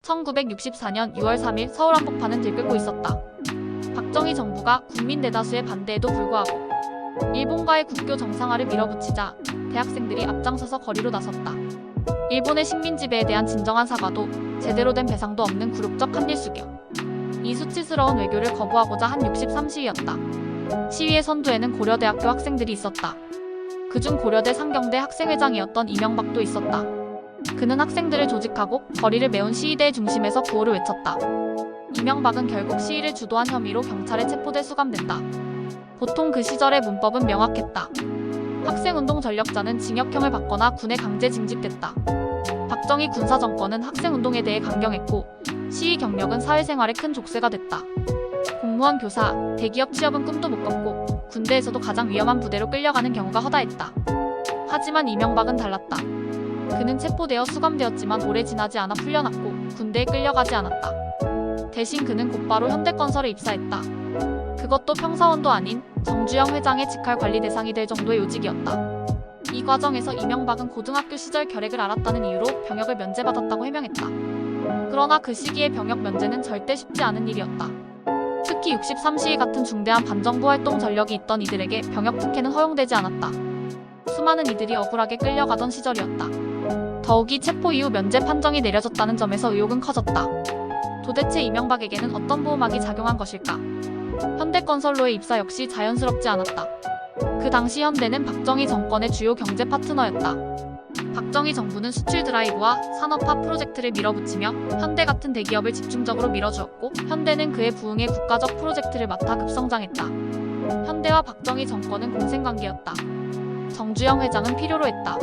1964년 6월 3일 서울 한복판은 들끓고 있었다. 박정희 정부가 국민 대다수의 반대에도 불구하고 일본과의 국교 정상화를 밀어붙이자 대학생들이 앞장서서 거리로 나섰다. 일본의 식민 지배에 대한 진정한 사과도 제대로 된 배상도 없는 굴욕적 한일 수교. 이 수치스러운 외교를 거부하고자 한 63시위였다. 시위의 선두에는 고려대학교 학생들이 있었다. 그중 고려대 상경대 학생회장이었던 이명박도 있었다. 그는 학생들을 조직하고 거리를 메운 시위대의 중심에서 구호를 외쳤다. 이명박은 결국 시위를 주도한 혐의로 경찰에 체포돼 수감됐다. 보통 그 시절의 문법은 명확했다. 학생운동 전력자는 징역형을 받거나 군에 강제 징집됐다. 박정희 군사정권은 학생운동에 대해 강경했고 시위 경력은 사회생활에 큰 족쇄가 됐다. 공무원, 교사, 대기업 취업은 꿈도 못 꿨고 군대에서도 가장 위험한 부대로 끌려가는 경우가 허다했다. 하지만 이명박은 달랐다. 그는 체포되어 수감되었지만 오래 지나지 않아 풀려났고 군대에 끌려가지 않았다. 대신 그는 곧바로 현대건설에 입사했다. 그것도 평사원도 아닌 정주영 회장의 직할 관리 대상이 될 정도의 요직이었다. 이 과정에서 이명박은 고등학교 시절 결핵을 앓았다는 이유로 병역을 면제받았다고 해명했다. 그러나 그 시기의 병역 면제는 절대 쉽지 않은 일이었다. 특히 63시위 같은 중대한 반정부 활동 전력이 있던 이들에게 병역 특혜는 허용되지 않았다. 수많은 이들이 억울하게 끌려가던 시절이었다. 더욱이 체포 이후 면제 판정이 내려졌다는 점에서 의혹은 커졌다. 도대체 이명박에게는 어떤 보호막이 작용한 것일까? 현대건설로의 입사 역시 자연스럽지 않았다. 그 당시 현대는 박정희 정권의 주요 경제 파트너였다. 박정희 정부는 수출 드라이브와 산업화 프로젝트를 밀어붙이며 현대 같은 대기업을 집중적으로 밀어주었고 현대는 그의 부흥의 국가적 프로젝트를 맡아 급성장했다. 현대와 박정희 정권은 공생관계였다. 정주영 회장은 필요로 했다.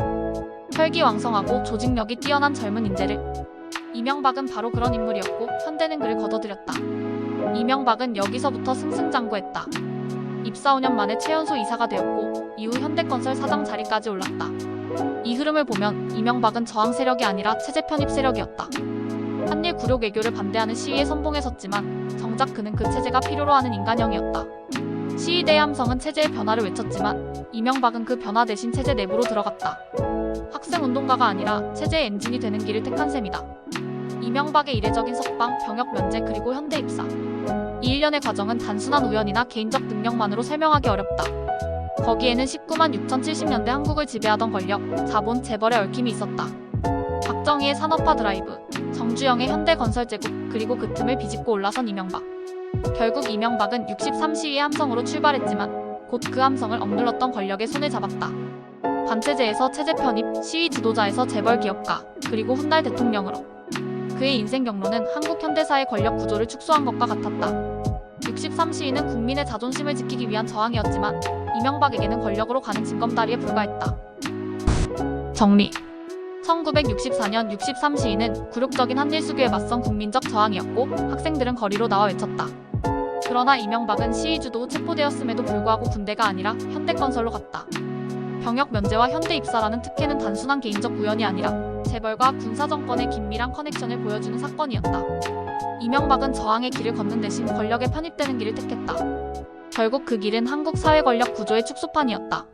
혈기왕성하고 조직력이 뛰어난 젊은 인재를. 이명박은 바로 그런 인물이었고 현대는 그를 거둬들였다. 이명박은 여기서부터 승승장구했다. 입사 5년 만에 최연소 이사가 되었고 이후 현대건설 사장 자리까지 올랐다. 이 흐름을 보면 이명박은 저항 세력이 아니라 체제 편입 세력이었다. 한일 굴욕 외교를 반대하는 시위에 선봉에 섰지만 정작 그는 그 체제가 필요로 하는 인간형이었다. 시위대의 함성은 체제의 변화를 외쳤지만 이명박은 그 변화 대신 체제 내부로 들어갔다. 학생운동가가 아니라 체제의 엔진이 되는 길을 택한 셈이다. 이명박의 이례적인 석방, 병역 면제 그리고 현대 입사. 이 일련의 과정은 단순한 우연이나 개인적 능력만으로 설명하기 어렵다. 거기에는 19만 6,070년대 한국을 지배하던 권력, 자본, 재벌의 얽힘이 있었다. 박정희의 산업화 드라이브, 정주영의 현대건설 제국, 그리고 그 틈을 비집고 올라선 이명박. 결국 이명박은 63시위의 함성으로 출발했지만 곧 그 함성을 억눌렀던 권력의 손을 잡았다. 반체제에서 체제 편입, 시위 지도자에서 재벌 기업가, 그리고 훗날 대통령으로. 그의 인생 경로는 한국 현대사의 권력 구조를 축소한 것과 같았다. 63시위는 국민의 자존심을 지키기 위한 저항이었지만 이명박에게는 권력으로 가는 징검다리에 불과했다. 정리. 1964년 63시위는 굴욕적인 한일 수교에 맞선 국민적 저항이었고 학생들은 거리로 나와 외쳤다. 그러나 이명박은 시위 주도 후 체포되었음에도 불구하고 군대가 아니라 현대건설로 갔다. 병역 면제와 현대 입사라는 특혜는 단순한 개인적 우연이 아니라 재벌과 군사정권의 긴밀한 커넥션을 보여주는 사건이었다. 이명박은 저항의 길을 걷는 대신 권력에 편입되는 길을 택했다. 결국 그 길은 한국 사회 권력 구조의 축소판이었다.